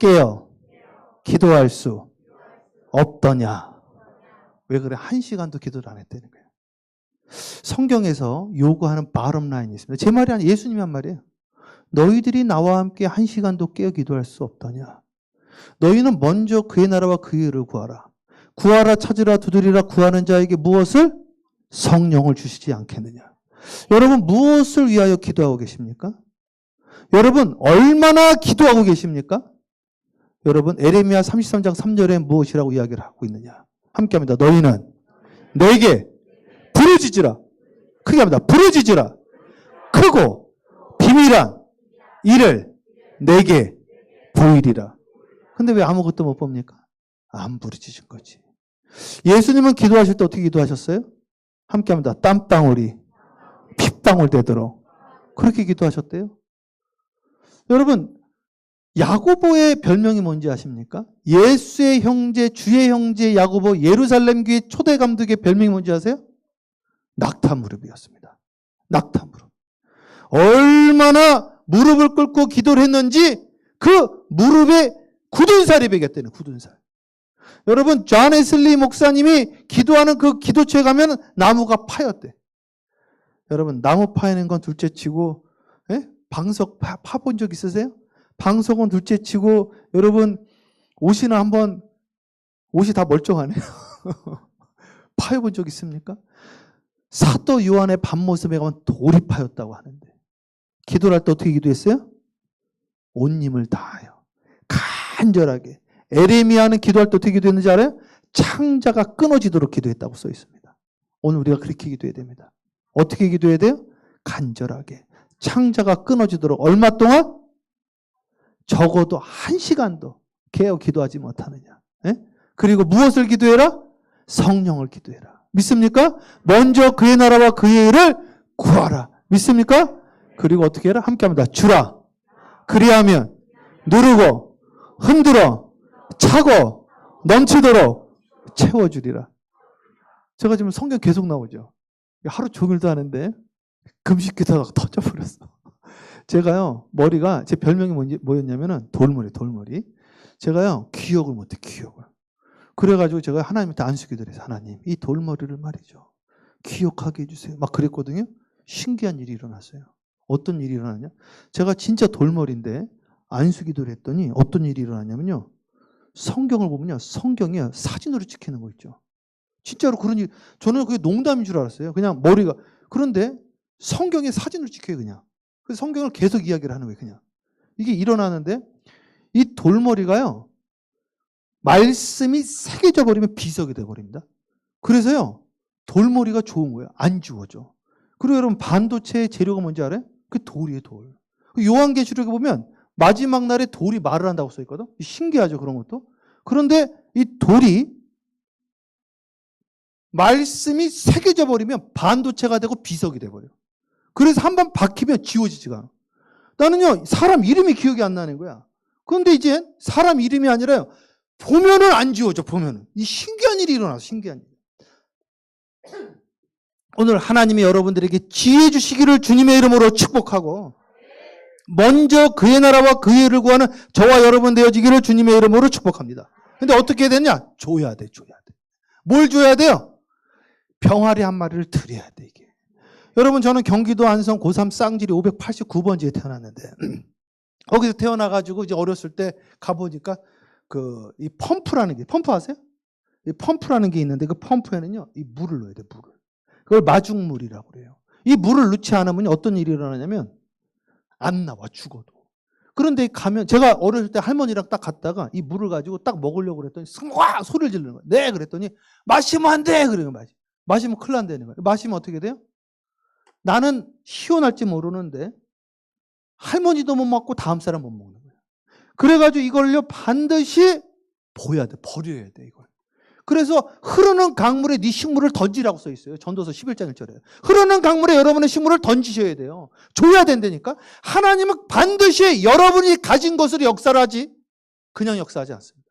깨어 기도할 수 없더냐? 왜 그래? 한 시간도 기도를 안 했다는 거예요. 성경에서 요구하는 바럼 라인이 있습니다. 제 말이 아니라 예수님이 한 말이에요. 너희들이 나와 함께 한 시간도 깨어 기도할 수 없더냐? 너희는 먼저 그의 나라와 그의 의를 구하라. 구하라, 찾으라, 두드리라. 구하는 자에게 무엇을? 성령을 주시지 않겠느냐? 여러분, 무엇을 위하여 기도하고 계십니까? 여러분, 얼마나 기도하고 계십니까? 여러분, 에레미야 33장 3절에 무엇이라고 이야기를 하고 있느냐? 함께합니다. 너희는 내게 부르짖으라. 크게 합니다. 부르짖으라. 크고 비밀한 일을 내게 보이리라. 근데 왜 아무것도 못 봅니까? 안 부르짖은 거지. 예수님은 기도하실 때 어떻게 기도하셨어요? 함께합니다. 땀방울이 핏방울 되도록 그렇게 기도하셨대요. 여러분, 야고보의 별명이 뭔지 아십니까? 예수의 형제, 주의 형제 야고보 예루살렘 교회 초대 감독의 별명이 뭔지 아세요? 낙타무릎이었습니다. 낙타무릎. 얼마나 무릎을 꿇고 기도를 했는지 그 무릎에 굳은 살이 배겼대요. 굳은 살. 여러분, 존 웨슬리 목사님이 기도하는 그 기도처에 가면 나무가 파였대. 여러분, 나무 파이는 건 둘째치고 방석 파본 적 있으세요? 방석은 둘째치고 여러분 옷이나 한번 옷이 다 멀쩡하네요. 파여본 적 있습니까? 사도 요한의 밤모습에 가면 돌이 파였다고 하는데 기도를 할 때 어떻게 기도했어요? 온 힘을 다하여 간절하게. 에레미야는 기도할 때 어떻게 기도했는지 알아요? 창자가 끊어지도록 기도했다고 써 있습니다. 오늘 우리가 그렇게 기도해야 됩니다. 어떻게 기도해야 돼요? 간절하게. 창자가 끊어지도록. 얼마 동안? 적어도 1시간도 깨어 기도하지 못하느냐. 그리고 무엇을 기도해라? 성령을 기도해라. 믿습니까? 먼저 그의 나라와 그의 일을 구하라. 믿습니까? 그리고 어떻게 해라? 함께합니다. 주라. 그리하면 누르고 흔들어 차고 넘치도록 채워주리라. 제가 지금 성경 계속 나오죠. 하루 종일도 하는데 금식 기도하다가 터져버렸어. 제가요, 머리가, 제 별명이 뭐였냐면은 돌머리. 제가요, 기억을 못해, 기억을. 그래가지고 제가 하나님한테 안수기도를 해서, 하나님, 이 돌머리를 말이죠, 기억하게 해주세요. 막 그랬거든요. 신기한 일이 일어났어요. 어떤 일이 일어났냐? 제가 진짜 돌머리인데 안수기도를 했더니 어떤 일이 일어났냐면요. 성경을 보면요, 성경이 사진으로 찍히는 거 있죠. 진짜로 그런 일, 저는 그게 농담인 줄 알았어요. 그냥 머리가. 그런데 성경에 사진으로 찍혀요, 그냥. 그래서 성경을 계속 이야기를 하는 거예요, 그냥. 이게 일어나는데 이 돌머리가요, 말씀이 새겨져 버리면 비석이 돼 버립니다. 그래서요, 돌머리가 좋은 거예요. 안 지워져. 그리고 여러분, 반도체의 재료가 뭔지 알아요? 그 돌이에요, 돌. 요한계시록에 보면 마지막 날에 돌이 말을 한다고 써 있거든. 신기하죠, 그런 것도. 그런데 이 돌이 말씀이 새겨져 버리면 반도체가 되고 비석이 돼 버려요. 그래서 한번 박히면 지워지지가 않아. 나는요, 사람 이름이 기억이 안 나는 거야. 그런데 이제 사람 이름이 아니라요, 보면은 안 지워져, 보면은. 이 신기한 일이 일어나서, 신기한 일. 오늘 하나님이 여러분들에게 지혜 주시기를 주님의 이름으로 축복하고, 먼저 그의 나라와 그의 일을 구하는 저와 여러분 되어지기를 주님의 이름으로 축복합니다. 근데 어떻게 해야 되냐? 줘야 돼. 뭘 줘야 돼요? 병아리 한 마리를 드려야 돼, 이게. 여러분, 저는 경기도 안성 고3 쌍지리 589번지에 태어났는데, 거기서 태어나가지고 이제 어렸을 때 가보니까 이 펌프라는 게, 펌프 아세요? 이 펌프라는 게 있는데 그 펌프에는요, 이 물을 넣어야 돼, 물을. 그걸 마중물이라고 그래요. 이 물을 넣지 않으면 어떤 일이 일어나냐면 안 나와, 죽어도. 그런데 가면, 제가 어렸을 때 할머니랑 딱 갔다가 이 물을 가지고 딱 먹으려고 그랬더니 와! 소리를 지르는 거예요. 네! 그랬더니 마시면 안 돼! 그래요, 마시면 큰일 난다는 거예요. 마시면 어떻게 돼요? 나는 시원할지 모르는데 할머니도 못 먹고 다음 사람 못 먹는 거예요. 그래가지고 이걸요, 반드시 버려야 돼, 이걸. 그래서 흐르는 강물에 네 식물을 던지라고 써 있어요. 전도서 11장 1절에. 흐르는 강물에 여러분의 식물을 던지셔야 돼요. 줘야 된다니까. 하나님은 반드시 여러분이 가진 것으로 역사를 하지 그냥 역사하지 않습니다.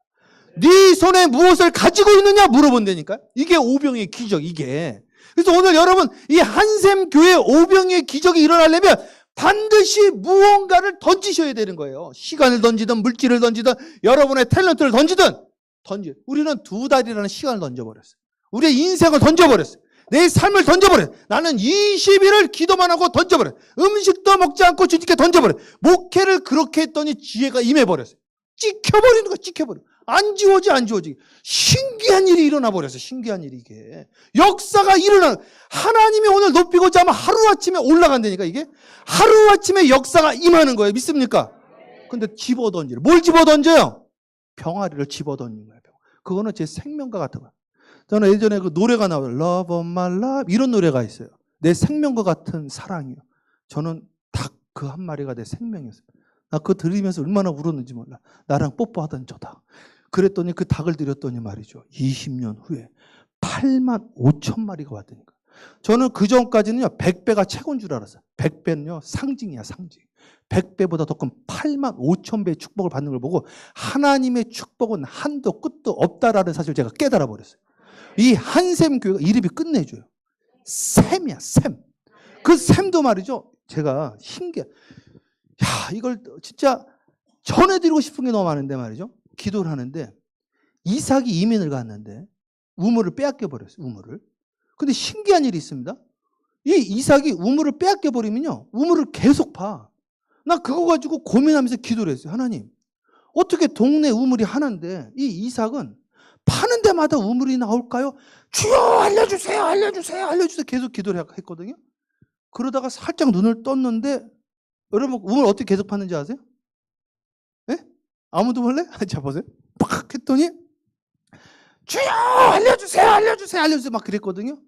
네 손에 무엇을 가지고 있느냐 물어본다니까. 이게 오병의 기적, 이게. 그래서 오늘 여러분, 이 한샘 교회 오병의 기적이 일어나려면 반드시 무언가를 던지셔야 되는 거예요. 시간을 던지든 물질을 던지든 여러분의 탤런트를 던지든 우리는 2달이라는 시간을 던져버렸어요. 우리의 인생을 던져버렸어요. 내 삶을 던져버렸어요. 나는 20일을 기도만 하고 던져버렸어요. 음식도 먹지 않고 주님께 던져버렸어요. 목회를 그렇게 했더니 지혜가 임해버렸어요. 찍혀버리는 거야, 찍혀버려. 안 지워지. 신기한 일이 일어나 버렸어요. 신기한 일이, 이게. 역사가 일어나는, 하나님이 오늘 높이고자 하면 하루아침에 올라간다니까, 이게. 하루아침에 역사가 임하는 거예요. 믿습니까? 근데 집어던지를. 뭘 집어던져요? 병아리를 집어던지는 거예요. 그거는 제 생명과 같은 거예요. 저는 예전에 그 노래가 나와요. Love of my love. 이런 노래가 있어요. 내 생명과 같은 사랑이요. 저는 닭 그 한 마리가 내 생명이었어요. 나 그거 들으면서 얼마나 울었는지 몰라. 나랑 뽀뽀하던 저다. 그랬더니 그 닭을 드렸더니 말이죠. 20년 후에 8만 5천 마리가 왔다니까. 저는 그 전까지는요, 100배가 최고인 줄 알았어요. 100배는요, 상징이야, 상징. 100배보다 더 큰 8만 5천 배의 축복을 받는 걸 보고 하나님의 축복은 한도 끝도 없다라는 사실을 제가 깨달아 버렸어요. 이 한샘 교회가 이름이 끝내줘요. 샘이야, 샘. 그 샘도 말이죠. 제가 이걸 진짜 전해드리고 싶은 게 너무 많은데 말이죠. 기도를 하는데 이삭이 이민을 갔는데 우물을 빼앗겨 버렸어요. 우물을. 근데 신기한 일이 있습니다. 이 이삭이 우물을 빼앗겨 버리면요, 우물을 계속 파. 나 그거 가지고 고민하면서 기도를 했어요. 하나님, 어떻게 동네 우물이 하나인데 이 이삭은 파는 데마다 우물이 나올까요? 주여 알려주세요. 계속 기도를 했거든요. 그러다가 살짝 눈을 떴는데, 여러분 우물 어떻게 계속 파는지 아세요? 예? 아무도 몰래? 자 보세요. 팍 했더니 주여 알려주세요 막 그랬거든요.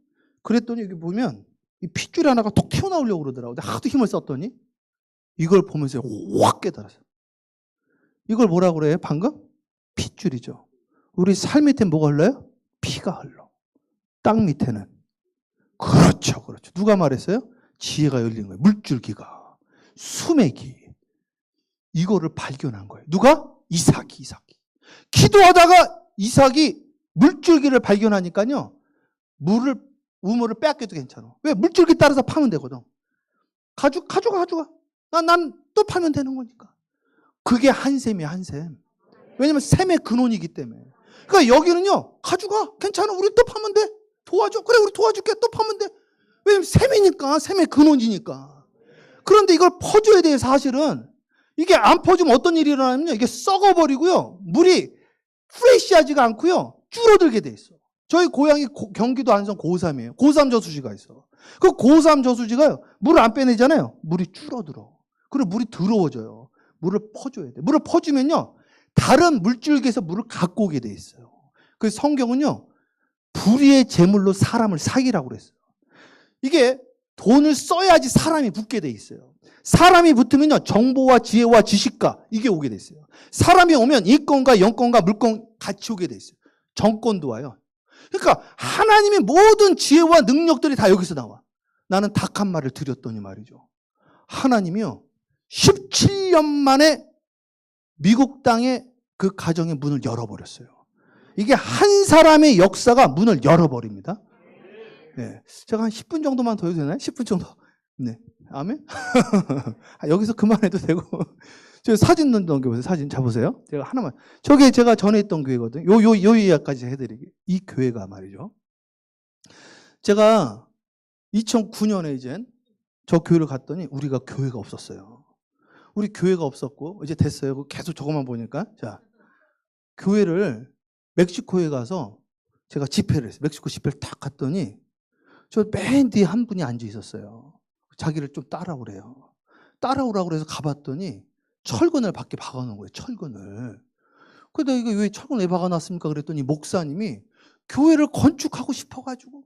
그랬더니 여기 보면 이 핏줄 하나가 톡 튀어나오려고 그러더라고요. 하도 힘을 썼더니 이걸 보면서 확 깨달았어요. 이걸 뭐라고 그래요? 방금? 핏줄이죠. 우리 살 밑에 뭐가 흘러요? 피가 흘러. 땅 밑에는. 그렇죠. 누가 말했어요? 지혜가 열린 거예요. 물줄기가. 수맥이. 이거를 발견한 거예요. 누가? 이삭이. 기도하다가 이삭이 물줄기를 발견하니까요, 우물을 빼앗겨도 괜찮아. 왜? 물줄기 따라서 파면 되거든. 가져가. 난 또 파면 되는 거니까. 그게 한 셈이야, 한 셈. 왜냐면 셈의 근원이기 때문에. 그러니까 여기는요, 가져가. 괜찮아. 우리 또 파면 돼. 도와줘. 그래, 우리 도와줄게. 또 파면 돼. 왜냐면 셈이니까, 셈의 근원이니까. 그런데 이걸 퍼줘야 돼요, 사실은. 이게 안 퍼주면 어떤 일이 일어나냐면요, 이게 썩어버리고요, 물이 프레시하지가 않고요, 줄어들게 돼 있어. 저희 고향이 경기도 안성 고3이에요. 고3 저수지가 있어. 그 고3 저수지가요, 물을 안 빼내잖아요. 물이 줄어들어. 그리고 물이 더러워져요. 물을 퍼줘야 돼. 물을 퍼주면요, 다른 물줄기에서 물을 갖고 오게 돼 있어요. 그래서 성경은요, 불의의 제물로 사람을 사기라고 그랬어요. 이게 돈을 써야지 사람이 붙게 돼 있어요. 사람이 붙으면요, 정보와 지혜와 지식과 이게 오게 돼 있어요. 사람이 오면 인권과 영권과 물권 같이 오게 돼 있어요. 정권도 와요. 그러니까 하나님의 모든 지혜와 능력들이 다 여기서 나와. 나는 닭 한 마리를 드렸더니 말이죠, 하나님이요, 17년 만에 미국 땅에 그 가정의 문을 열어버렸어요. 이게 한 사람의 역사가 문을 열어버립니다. 네. 제가 한 10분 정도만 더 해도 되나요? 10분 정도. 네. 아멘? 여기서 그만해도 되고. 저 사진 넘겨보세요. 사진 잡으세요. 제가 하나만. 저게 제가 전에 있던 교회거든요. 요 이야기까지 해드리게. 이 교회가 말이죠, 제가 2009년에 이제 저 교회를 갔더니 우리가 교회가 없었어요. 우리 교회가 없었고, 이제 됐어요. 계속 저것만 보니까. 자, 교회를 멕시코에 가서 제가 집회를 했어요. 멕시코 집회를 딱 갔더니 저 맨 뒤에 한 분이 앉아 있었어요. 자기를 좀 따라오래요. 따라오라고 그래서 가봤더니 철근을 밖에 박아놓은 거예요. 철근을. 그래서 이거 왜 철근을 왜 박아놨습니까? 그랬더니 목사님이 교회를 건축하고 싶어가지고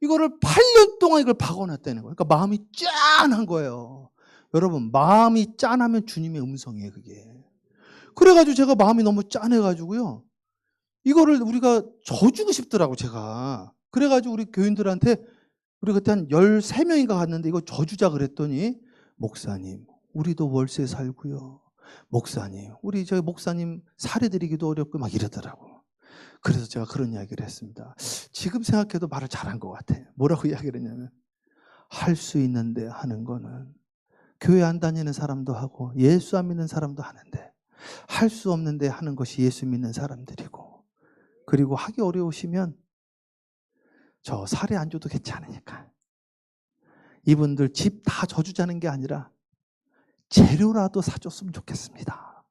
이거를 8년 동안 이걸 박아놨다는 거예요. 그러니까 마음이 짠한 거예요. 여러분, 마음이 짠하면 주님의 음성이에요, 그게. 그래가지고 제가 마음이 너무 짠해가지고요, 이거를 우리가 져주고 싶더라고, 제가. 그래가지고 우리 교인들한테, 우리 그때 한 13명인가 갔는데 이거 져주자 그랬더니, 목사님, 우리도 월세 살고요, 목사님, 우리 저희 목사님 사례드리기도 어렵고 막 이러더라고. 그래서 제가 그런 이야기를 했습니다. 지금 생각해도 말을 잘한 것 같아요. 뭐라고 이야기를 했냐면, 할 수 있는데 하는 거는 교회 안 다니는 사람도 하고 예수 안 믿는 사람도 하는데, 할 수 없는데 하는 것이 예수 믿는 사람들이고, 그리고 하기 어려우시면 저 사례 안 줘도 괜찮으니까 이분들 집 다 져주자는 게 아니라 재료라도 사줬으면 좋겠습니다.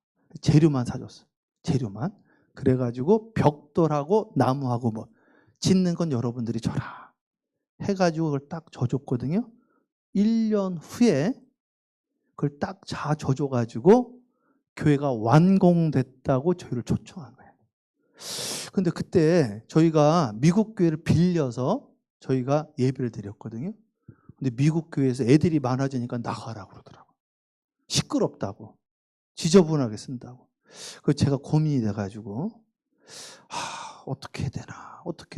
재료만 사줬어요. 재료만. 그래가지고 벽돌하고 나무하고 뭐 짓는 건 여러분들이 줘라 해가지고 그걸 딱 져줬거든요. 1년 후에 그걸 딱 다 져줘가지고 교회가 완공됐다고 저희를 초청한 거예요. 근데 그때 저희가 미국 교회를 빌려서 저희가 예배를 드렸거든요. 근데 미국 교회에서 애들이 많아지니까 나가라고 그러더라고요. 시끄럽다고, 지저분하게 쓴다고. 그래서 제가 고민이 돼가지고 어떻게 해야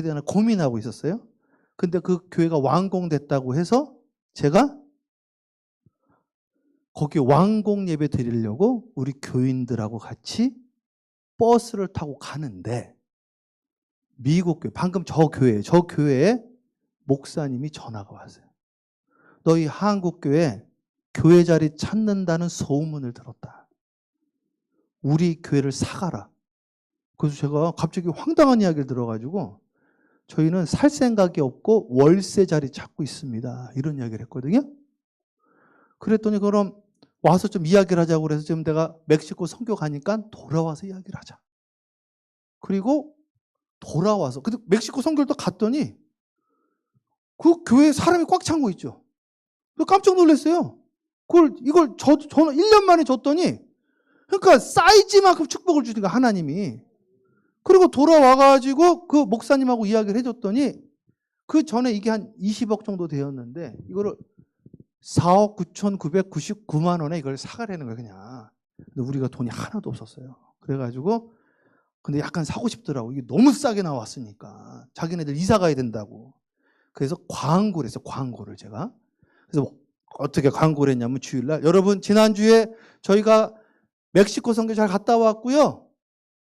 되나 고민하고 있었어요. 근데 그 교회가 완공됐다고 해서 제가 거기 완공 예배 드리려고 우리 교인들하고 같이 버스를 타고 가는데, 미국 교회, 방금 저 교회에 목사님이 전화가 왔어요. 너희 한국 교회 교회 자리 찾는다는 소문을 들었다. 우리 교회를 사가라. 그래서 제가 갑자기 황당한 이야기를 들어가지고, 저희는 살 생각이 없고 월세 자리 찾고 있습니다, 이런 이야기를 했거든요. 그랬더니 그럼 와서 좀 이야기를 하자고 그래서 지금 내가 멕시코 선교 가니까 돌아와서 이야기를 하자. 그리고 돌아와서, 근데 멕시코 선교를 또 갔더니 그 교회에 사람이 꽉 찬 거 있죠. 깜짝 놀랐어요. 이걸 저는 1년 만에 줬더니, 그러니까 사이즈만큼 축복을 주니까 하나님이. 그리고 돌아와가지고 그 목사님하고 이야기를 해줬더니, 그 전에 이게 한 20억 정도 되었는데 이거를 4억 9,999만 원에 이걸 사가려는 거예요, 그냥. 근데 우리가 돈이 하나도 없었어요. 그래가지고 근데 약간 사고 싶더라고. 이게 너무 싸게 나왔으니까 자기네들 이사 가야 된다고. 그래서 광고를 했어요. 광고를 제가. 그래서 어떻게 광고를 했냐면, 주일날, 여러분 지난주에 저희가 멕시코 선교 잘 갔다 왔고요,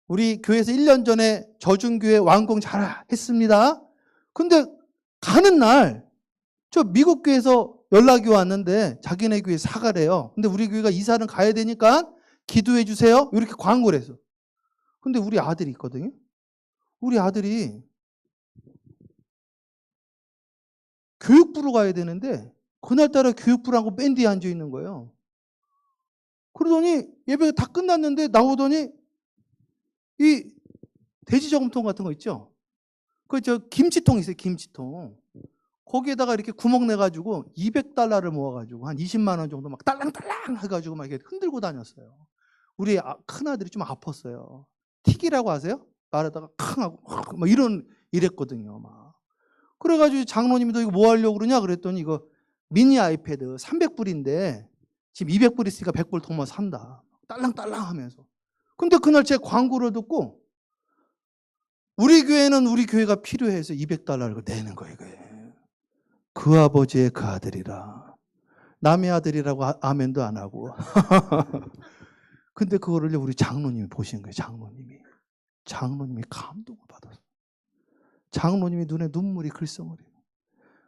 우리 교회에서 1년 전에 저중교회 완공 잘 했습니다. 근데 가는 날 저 미국 교회에서 연락이 왔는데 자기네 교회 사가래요. 근데 우리 교회가 이사는 가야 되니까 기도해 주세요. 이렇게 광고를 해서. 근데 우리 아들이 있거든요. 우리 아들이 교육부로 가야 되는데 그날따라 교육부라고 맨 뒤에 앉아 있는 거예요. 그러더니 예배가 다 끝났는데 나오더니 이 돼지 저금통 같은 거 있죠? 그 김치통 있어요, 김치통. 거기에다가 이렇게 구멍 내가지고 $200를 모아가지고 한 20만 원 정도 막 딸랑딸랑 해가지고 막 이렇게 흔들고 다녔어요. 우리 큰아들이 좀 아팠어요. 틱이라고 아세요? 말하다가 캉 하고 막 이랬거든요. 막. 그래가지고 장로님이 너 이거 뭐 하려고 그러냐 그랬더니 이거 미니 아이패드 300불인데 지금 200불 있으니까 100불 더 산다. 딸랑딸랑 하면서. 근데 그날 제 광고를 듣고 우리 교회는 우리 교회가 필요해서 $200를 내는 거예요. 그 아버지의 그 아들이라. 남의 아들이라고 아멘도 안 하고. 근데 그거를 우리 장로님이 보신 거예요. 장로님이 감동을 받았어요. 장로님이 눈에 눈물이 글썽거려요.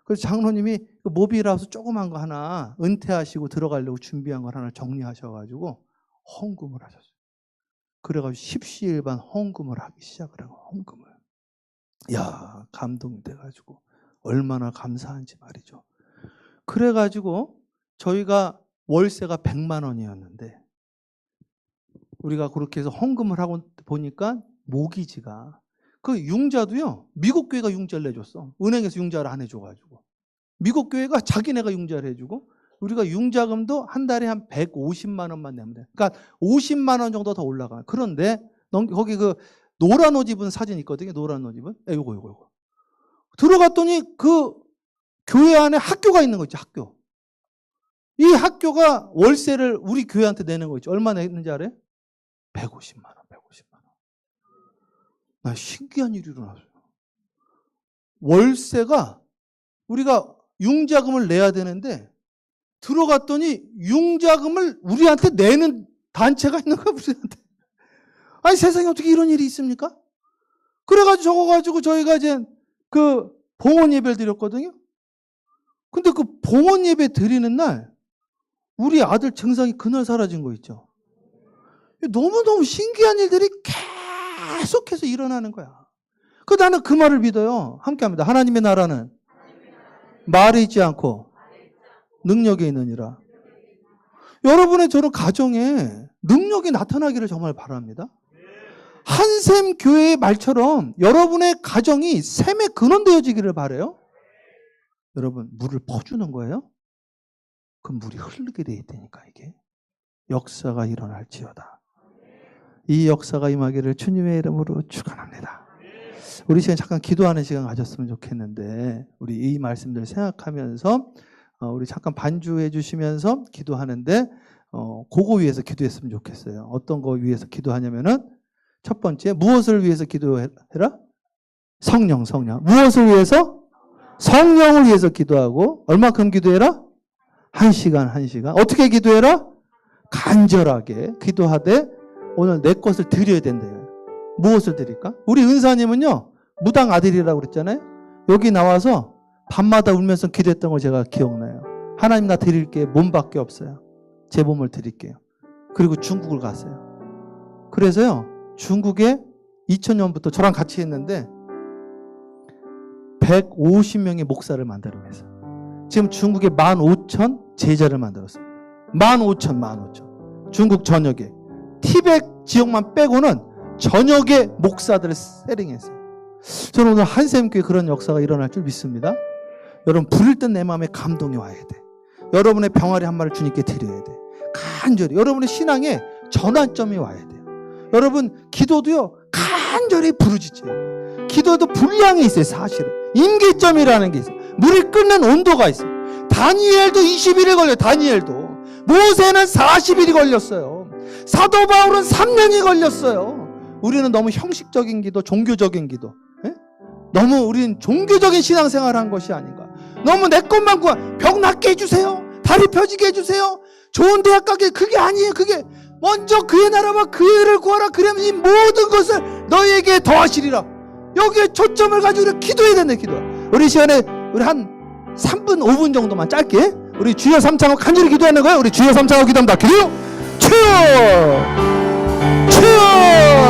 그래서 장로님이 모빌하우스 조그만 거 하나 은퇴하시고 들어가려고 준비한 걸 하나 정리하셔가지고 헌금을 하셨어요. 그래가지고 십시일반 헌금을 하기 시작을 하고 헌금을. 야, 감동이 돼가지고 얼마나 감사한지 말이죠. 그래가지고 저희가 월세가 100만 원이었는데 우리가 그렇게 해서 헌금을 하고 보니까 모기지가 그 융자도요, 미국 교회가 융자를 내줬어. 은행에서 융자를 안 해줘가지고. 미국 교회가 자기네가 융자를 해주고 우리가 융자금도 한 달에 한 150만 원만 내면 돼. 그러니까 50만 원 정도 더 올라가요. 그런데 거기 그 노란 옷 입은 사진 있거든요. 노란 옷 입은. 요거. 들어갔더니 그 교회 안에 학교가 있는 거 있죠. 학교. 이 학교가 월세를 우리 교회한테 내는 거 있죠. 얼마 냈는지 알아요? 150만 원. 나 신기한 일이 일어났어요. 월세가 우리가 융자금을 내야 되는데 들어갔더니 융자금을 우리한테 내는 단체가 있는 거야, 우리한테. 아니, 세상에 어떻게 이런 일이 있습니까? 그래가지고 적어가지고 저희가 이제 그 봉헌 예배를 드렸거든요. 근데 그 봉헌 예배 드리는 날 우리 아들 증상이 그날 사라진 거 있죠. 너무너무 신기한 일들이 계속해서 일어나는 거야. 나는 그 말을 믿어요. 함께 합니다. 하나님의 나라는 말에 있지 않고 능력에 있느니라. 여러분의 저런 가정에 능력이 나타나기를 정말 바랍니다. 한샘 교회의 말처럼 여러분의 가정이 샘에 근원되어지기를 바라요. 여러분, 물을 퍼주는 거예요? 그 물이 흐르게 돼 있다니까. 이게 역사가 일어날지어다. 이 역사가 임하기를 주님의 이름으로 축원합니다. 우리 시간 잠깐 기도하는 시간 가졌으면 좋겠는데 우리 이 말씀들 생각하면서 우리 잠깐 반주해 주시면서 기도하는데 그거 위해서 기도했으면 좋겠어요. 어떤 거 위해서 기도하냐면은 첫 번째, 무엇을 위해서 기도해라? 성령. 무엇을 위해서? 성령을 위해서 기도하고 얼마큼 기도해라? 1시간. 어떻게 기도해라? 간절하게 기도하되 오늘 내 것을 드려야 된대요. 무엇을 드릴까? 우리 은사님은요, 무당 아들이라고 그랬잖아요. 여기 나와서 밤마다 울면서 기도했던 걸 제가 기억나요. 하나님, 나 드릴 게 몸밖에 없어요. 제 몸을 드릴게요. 그리고 중국을 갔어요. 그래서요, 중국에 2000년부터 저랑 같이 했는데 150명의 목사를 만들어냈어요. 지금 중국에 15,000 제자를 만들었습니다. 15,000. 중국 전역에. 티벳 지역만 빼고는 전역의 목사들을 세링했어요. 저는 오늘 한샘교회 그런 역사가 일어날 줄 믿습니다. 여러분, 부를 땐 내 마음에 감동이 와야 돼. 여러분의 병아리 한 마리를 주님께 드려야 돼. 간절히 여러분의 신앙에 전환점이 와야 돼요. 여러분, 기도도요, 간절히 부르짖어요. 기도도 분량이 있어요. 사실은 임계점이라는 게 있어요. 물을 끓는 온도가 있어요. 다니엘도 21일 걸려요. 다니엘도. 모세는 40일이 걸렸어요. 사도 바울은 3년이 걸렸어요. 우리는 너무 형식적인 기도, 종교적인 기도, 너무 우리는 종교적인 신앙생활을 한 것이 아닌가. 너무 내 것만 구하. 병 낫게 해주세요. 다리 펴지게 해주세요. 좋은 대학 가게. 그게 아니에요. 그게 먼저 그의 나라와 그의 의를 구하라. 그러면 이 모든 것을 너희에게 더하시리라. 여기에 초점을 가지고 우리가 기도해야 된다. 기도. 우리 시간에 우리 한 3분 5분 정도만 짧게 우리 주여 삼창하고 간절히 기도하는 거예요. 우리 주여 삼창하고 기도합니다. 기도! 주여! 주여!